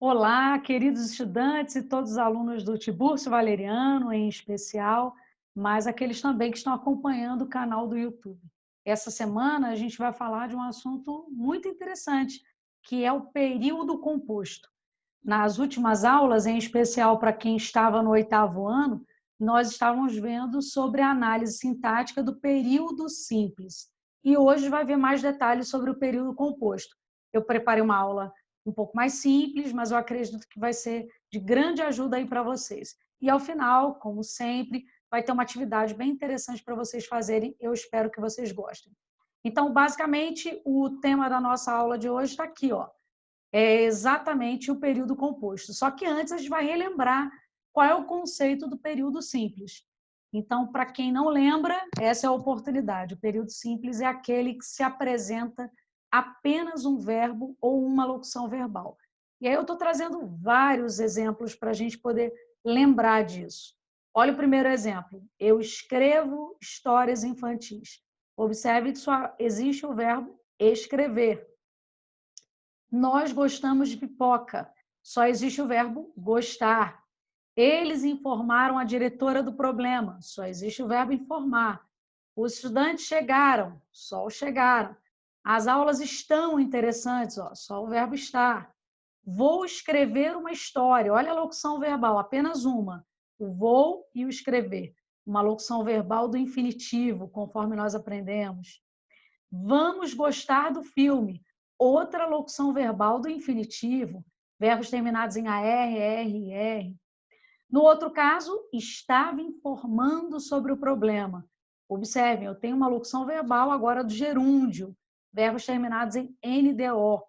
Olá, queridos estudantes e todos os alunos do Tiburcio Valeriano, em especial, mas aqueles também que estão acompanhando o canal do YouTube. Essa semana a gente vai falar de um assunto muito interessante, que é o período composto. Nas últimas aulas, em especial para quem estava no oitavo ano, nós estávamos vendo sobre a análise sintática do período simples. E hoje vai ver mais detalhes sobre o período composto. Eu preparei uma aula um pouco mais simples, mas eu acredito que vai ser de grande ajuda aí para vocês. E ao final, como sempre, vai ter uma atividade bem interessante para vocês fazerem. Eu espero que vocês gostem. Então, basicamente, o tema da nossa aula de hoje está aqui, ó. É exatamente o período composto. Só que antes a gente vai relembrar qual é o conceito do período simples. Então, para quem não lembra, essa é a oportunidade. O período simples é aquele que se apresenta apenas um verbo ou uma locução verbal. E aí eu estou trazendo vários exemplos para a gente poder lembrar disso. Olha o primeiro exemplo. Eu escrevo histórias infantis. Observe que só existe o verbo escrever. Nós gostamos de pipoca. Só existe o verbo gostar. Eles informaram a diretora do problema. Só existe o verbo informar. Os estudantes chegaram. Só o chegaram. As aulas estão interessantes. Ó, só o verbo estar. Vou escrever uma história. Olha a locução verbal, apenas uma. O vou e o escrever. Uma locução verbal do infinitivo, conforme nós aprendemos. Vamos gostar do filme. Outra locução verbal do infinitivo, verbos terminados em AR, R, R. No outro caso, estava informando sobre o problema. Observem, eu tenho uma locução verbal agora do gerúndio, verbos terminados em NDO.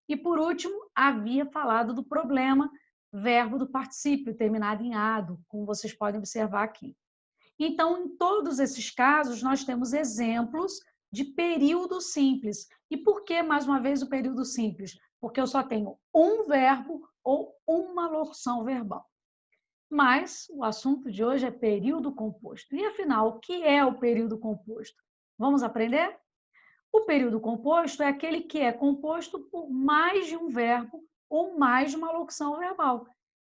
E por último, havia falado do problema, verbo do particípio terminado em ado, como vocês podem observar aqui. Então, em todos esses casos, nós temos exemplos de período simples. E por que, mais uma vez, o período simples? Porque eu só tenho um verbo ou uma locução verbal. Mas o assunto de hoje é período composto. E afinal, o que é o período composto? Vamos aprender? O período composto é aquele que é composto por mais de um verbo ou mais de uma locução verbal.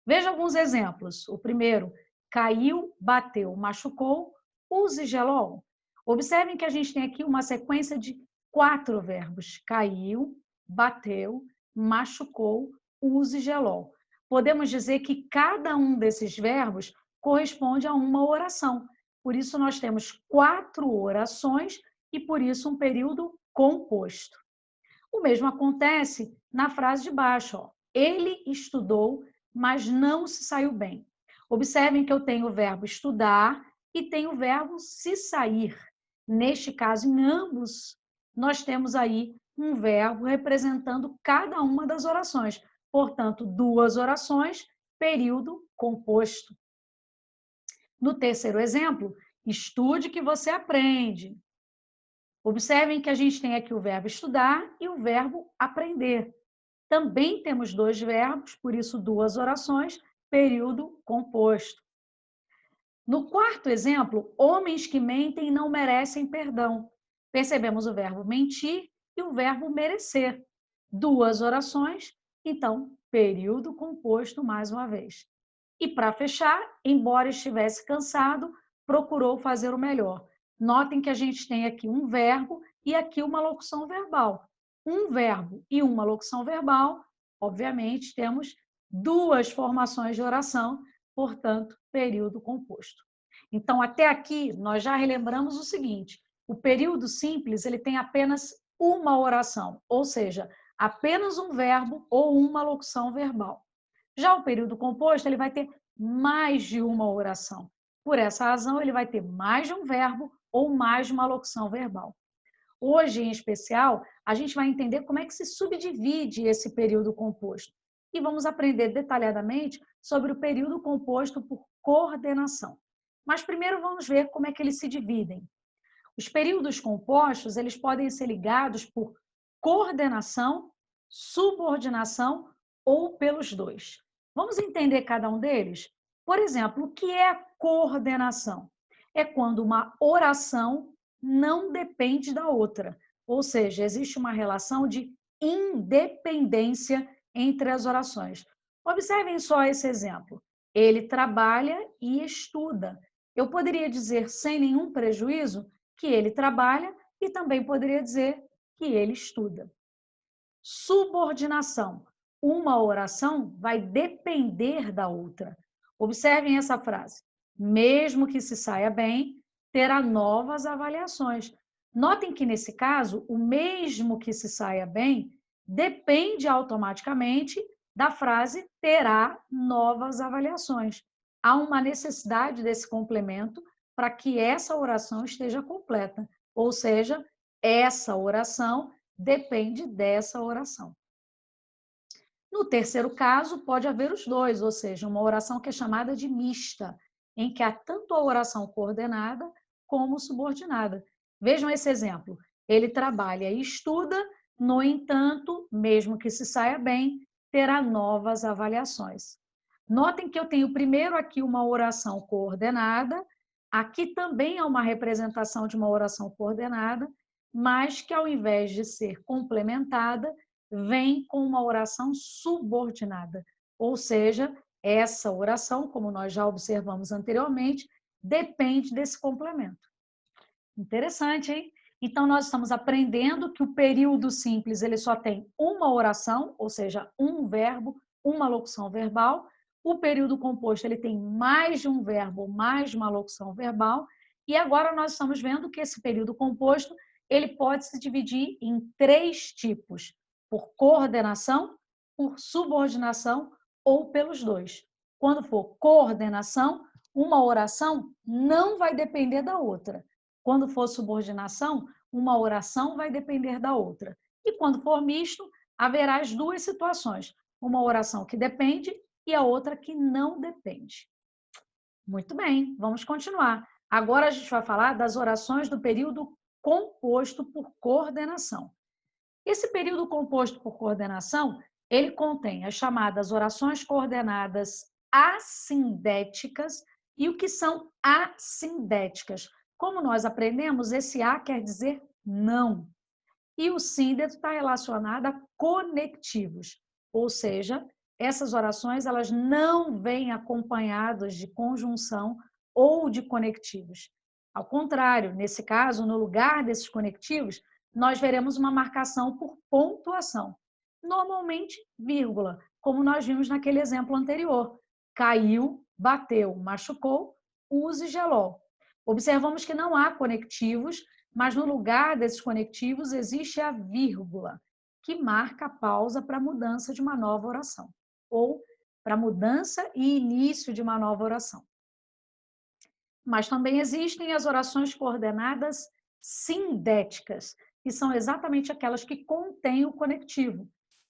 Veja alguns exemplos. O primeiro, caiu, bateu, machucou, use gelol. Observem que a gente tem aqui uma sequência de 4 verbos. Caiu, bateu, machucou, use gelol. Podemos dizer que cada um desses verbos corresponde a uma oração. Por isso, nós temos 4 orações e, por isso, um período composto. O mesmo acontece na frase de baixo. Ó. Ele estudou, mas não se saiu bem. Observem que eu tenho o verbo estudar e tenho o verbo se sair. Neste caso, em ambos, nós temos aí um verbo representando cada uma das orações. Portanto, 2 orações, período composto. No terceiro exemplo, estude que você aprende. Observem que a gente tem aqui o verbo estudar e o verbo aprender. Também temos 2 verbos, por isso 2 orações, período composto. No quarto exemplo, homens que mentem não merecem perdão. Percebemos o verbo mentir e o verbo merecer. 2 orações, então, período composto mais uma vez. E para fechar, embora estivesse cansado, procurou fazer o melhor. Notem que a gente tem aqui um verbo e aqui uma locução verbal. Um verbo e uma locução verbal, obviamente, temos 2 formações de oração, portanto, período composto. Então, até aqui, nós já relembramos o seguinte: o período simples ele tem apenas uma oração, ou seja, apenas um verbo ou uma locução verbal. Já o período composto ele vai ter mais de uma oração. Por essa razão, ele vai ter mais de um verbo ou mais de uma locução verbal. Hoje, em especial, a gente vai entender como é que se subdivide esse período composto. E vamos aprender detalhadamente sobre o período composto por coordenação. Mas primeiro vamos ver como é que eles se dividem. Os períodos compostos, eles podem ser ligados por coordenação, subordinação ou pelos dois. Vamos entender cada um deles? Por exemplo, o que é coordenação? É quando uma oração não depende da outra, ou seja, existe uma relação de independência entre as orações. Observem só esse exemplo. Ele trabalha e estuda. Eu poderia dizer sem nenhum prejuízo que ele trabalha e também poderia dizer que ele estuda. Subordinação. Uma oração vai depender da outra. Observem essa frase. Mesmo que se saia bem, terá novas avaliações. Notem que, nesse caso, o mesmo que se saia bem depende automaticamente da frase terá novas avaliações. Há uma necessidade desse complemento para que essa oração esteja completa. Ou seja, essa oração depende dessa oração. No terceiro caso, pode haver os dois, ou seja, uma oração que é chamada de mista, em que há tanto a oração coordenada como subordinada. Vejam esse exemplo. Ele trabalha e estuda, no entanto, mesmo que se saia bem, terá novas avaliações. Notem que eu tenho primeiro aqui uma oração coordenada, aqui também há uma representação de uma oração coordenada, mas que ao invés de ser complementada, vem com uma oração subordinada. Ou seja, essa oração, como nós já observamos anteriormente, depende desse complemento. Interessante, hein? Então, nós estamos aprendendo que o período simples ele só tem uma oração, ou seja, um verbo, uma locução verbal. O período composto ele tem mais de um verbo, mais de uma locução verbal. E agora nós estamos vendo que esse período composto ele pode se dividir em 3 tipos: por coordenação, por subordinação ou pelos dois. Quando for coordenação, uma oração não vai depender da outra. Quando for subordinação, uma oração vai depender da outra. E quando for misto, haverá as 2 situações: uma oração que depende e a outra que não depende. Muito bem, vamos continuar. Agora a gente vai falar das orações do período composto por coordenação. Esse período composto por coordenação, ele contém as chamadas orações coordenadas assindéticas e o que são assindéticas. Como nós aprendemos, esse a quer dizer não. E o síndeto está relacionado a conectivos, ou seja, essas orações elas não vêm acompanhadas de conjunção ou de conectivos. Ao contrário, nesse caso, no lugar desses conectivos, nós veremos uma marcação por pontuação. Normalmente, vírgula, como nós vimos naquele exemplo anterior. Caiu, bateu, machucou, use gelol. Observamos que não há conectivos, mas no lugar desses conectivos existe a vírgula, que marca a pausa para a mudança de uma nova oração, ou para a mudança e início de uma nova oração. Mas também existem as orações coordenadas sindéticas, que são exatamente aquelas que contêm o conectivo.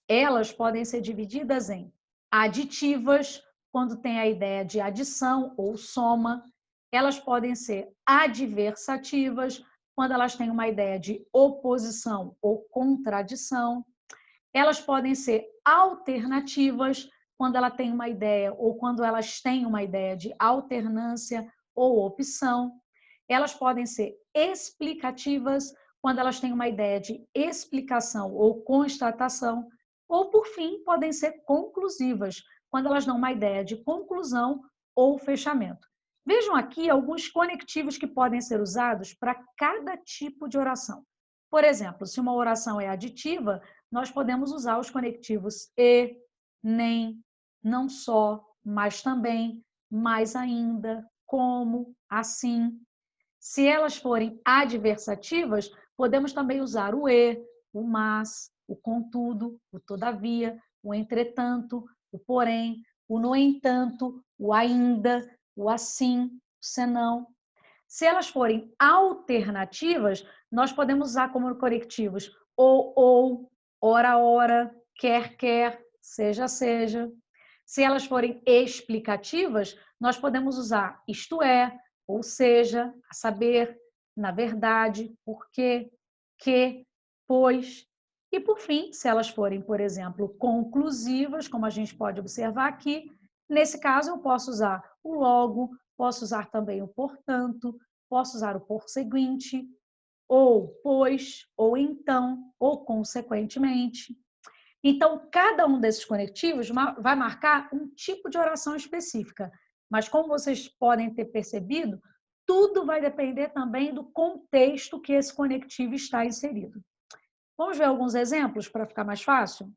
Elas podem ser divididas em aditivas, quando tem a ideia de adição ou soma. Elas podem ser adversativas, quando elas têm uma ideia de oposição ou contradição. Elas podem ser alternativas, quando ela tem uma ideia ou quando elas têm uma ideia de alternância ou opção. Elas podem ser explicativas, quando elas têm uma ideia de explicação ou constatação. Ou, por fim, podem ser conclusivas, quando elas dão uma ideia de conclusão ou fechamento. Vejam aqui alguns conectivos que podem ser usados para cada tipo de oração. Por exemplo, se uma oração é aditiva, nós podemos usar os conectivos e, nem, não só, mas também, mais ainda, como, assim. Se elas forem adversativas, podemos também usar o e, o mas, o contudo, o todavia, o entretanto, o porém, o no entanto, o ainda, o assim, o senão. Se elas forem alternativas, nós podemos usar como conectivos ou, ora, quer, seja. Se elas forem explicativas, nós podemos usar isto é, ou seja, a saber, na verdade, porque, que, pois. E, por fim, se elas forem, por exemplo, conclusivas, como a gente pode observar aqui, nesse caso eu posso usar o logo, posso usar também o portanto, posso usar o por seguinte, ou pois, ou então, ou consequentemente. Então, cada um desses conectivos vai marcar um tipo de oração específica. Mas, como vocês podem ter percebido, tudo vai depender também do contexto que esse conectivo está inserido. Vamos ver alguns exemplos para ficar mais fácil?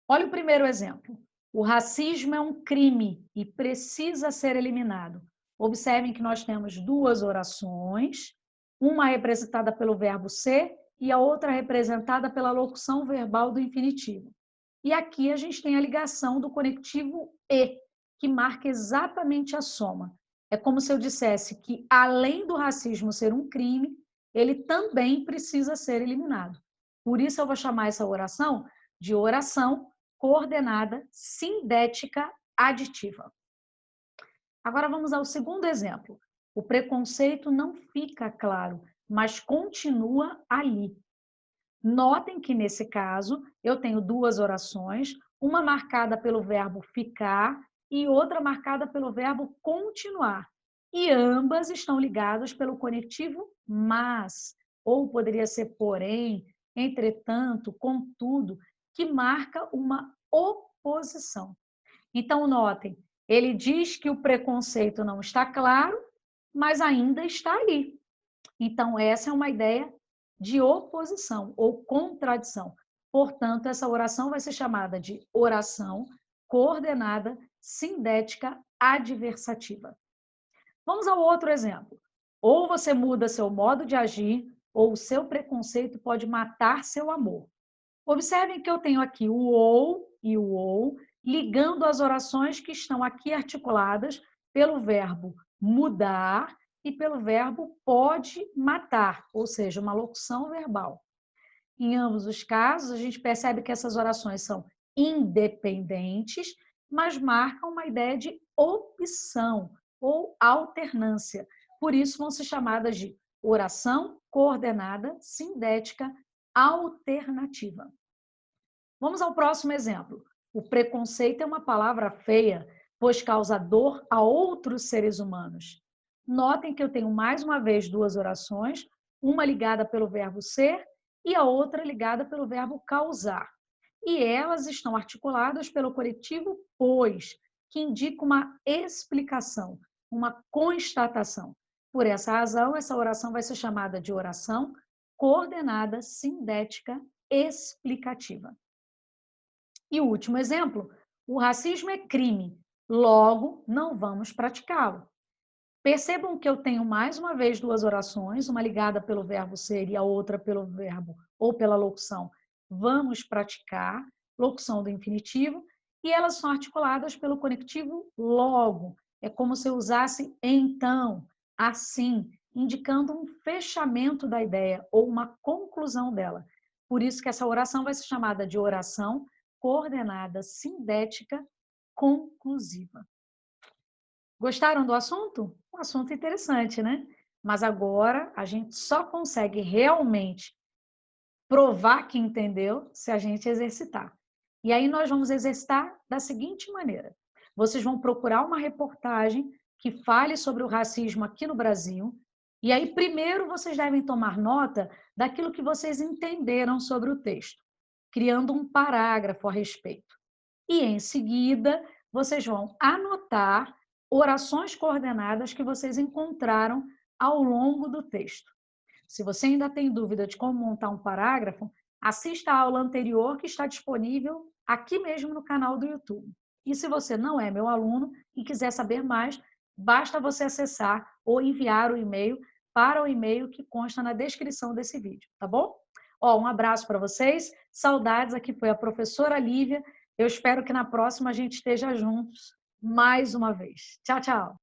Olha o primeiro exemplo. O racismo é um crime e precisa ser eliminado. Observem que nós temos duas orações, uma representada pelo verbo ser e a outra representada pela locução verbal do infinitivo. E aqui a gente tem a ligação do conectivo e, que marca exatamente a soma. É como se eu dissesse que, além do racismo ser um crime, ele também precisa ser eliminado. Por isso eu vou chamar essa oração de oração coordenada sindética aditiva. Agora vamos ao segundo exemplo. O preconceito não fica claro, mas continua ali. Notem que, nesse caso, eu tenho duas orações, uma marcada pelo verbo ficar e outra marcada pelo verbo continuar. E ambas estão ligadas pelo conectivo mas, ou poderia ser porém, entretanto, contudo, que marca uma oposição. Então, notem, ele diz que o preconceito não está claro, mas ainda está ali. Então, essa é uma ideia de oposição ou contradição. Portanto, essa oração vai ser chamada de oração coordenada sindética adversativa. Vamos ao outro exemplo. Ou você muda seu modo de agir, ou o seu preconceito pode matar seu amor. Observem que eu tenho aqui o ou e o ou, ligando as orações que estão aqui articuladas pelo verbo mudar e pelo verbo pode matar, ou seja, uma locução verbal. Em ambos os casos, a gente percebe que essas orações são independentes, mas marcam uma ideia de opção ou alternância. Por isso, vão ser chamadas de oração coordenada sindética alternativa. Vamos ao próximo exemplo. O preconceito é uma palavra feia, pois causa dor a outros seres humanos. Notem que eu tenho mais uma vez duas orações, uma ligada pelo verbo ser e a outra ligada pelo verbo causar. E elas estão articuladas pelo conectivo pois, que indica uma explicação, uma constatação. Por essa razão, essa oração vai ser chamada de oração coordenada sindética explicativa. E o último exemplo, o racismo é crime, logo não vamos praticá-lo. Percebam que eu tenho mais uma vez duas orações, uma ligada pelo verbo ser e a outra pelo verbo ou pela locução vamos praticar, locução do infinitivo, e elas são articuladas pelo conectivo logo. É como se eu usasse então, assim, indicando um fechamento da ideia ou uma conclusão dela. Por isso que essa oração vai ser chamada de oração coordenada sindética conclusiva. Gostaram do assunto? Um assunto interessante, né? Mas agora a gente só consegue realmente provar que entendeu se a gente exercitar. E aí nós vamos exercitar da seguinte maneira. Vocês vão procurar uma reportagem que fale sobre o racismo aqui no Brasil. E aí, primeiro, vocês devem tomar nota daquilo que vocês entenderam sobre o texto, criando um parágrafo a respeito. E, em seguida, vocês vão anotar orações coordenadas que vocês encontraram ao longo do texto. Se você ainda tem dúvida de como montar um parágrafo, assista a aula anterior que está disponível aqui mesmo no canal do YouTube. E se você não é meu aluno e quiser saber mais, basta você acessar ou enviar o e-mail para o e-mail que consta na descrição desse vídeo, tá bom? Ó, um abraço para vocês, saudades, aqui foi a professora Lívia. Eu espero que na próxima a gente esteja juntos mais uma vez. Tchau, tchau!